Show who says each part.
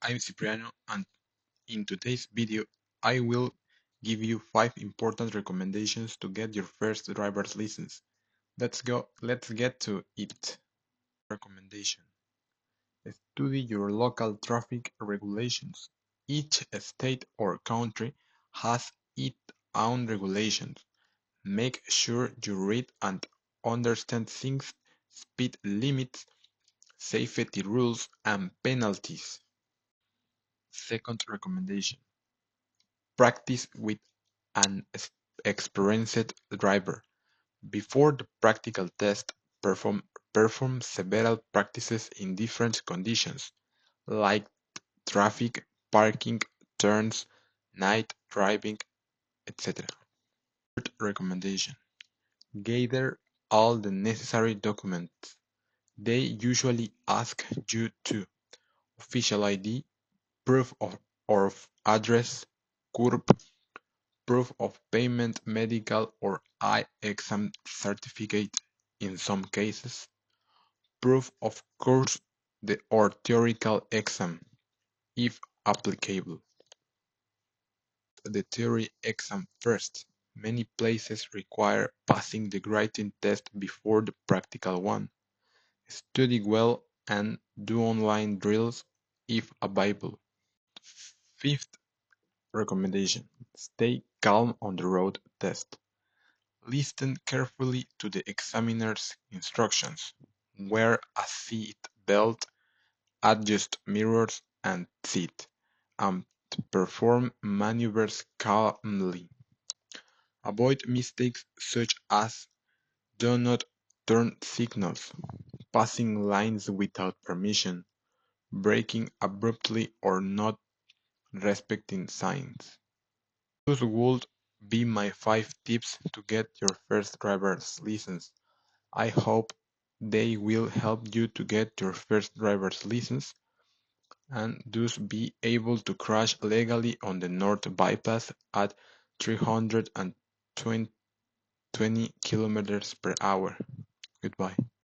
Speaker 1: I'm Cipriano, and in today's video I will give you 5 important recommendations to get your first driver's license. Let's get to it. Recommendation: study your local traffic regulations. Each state or country has its own regulations. Make sure you read and understand things, speed limits, safety rules, and penalties. Second recommendation: practice with an experienced driver. Before the practical test, perform several practices in different conditions, like traffic, parking, turns, night driving, etc. Third recommendation: gather all the necessary documents. They usually ask you to official ID, proof of address, CURP, proof of payment, medical or eye exam certificate in some cases, proof of course or theoretical exam, if applicable. The theory exam first. Many places require passing the writing test before the practical one. Study well and do online drills if available. Fifth recommendation: stay calm on the road test. Listen carefully to the examiner's instructions. Wear a seat belt, adjust mirrors and seat, and perform maneuvers calmly. Avoid mistakes such as do not turn signals, passing lines without permission, braking abruptly, or not respecting signs. Those would be my 5 tips to get your first driver's license. I hope they will help you to get your first driver's license and thus be able to crash legally on the North Bypass at 320 km/h. Goodbye.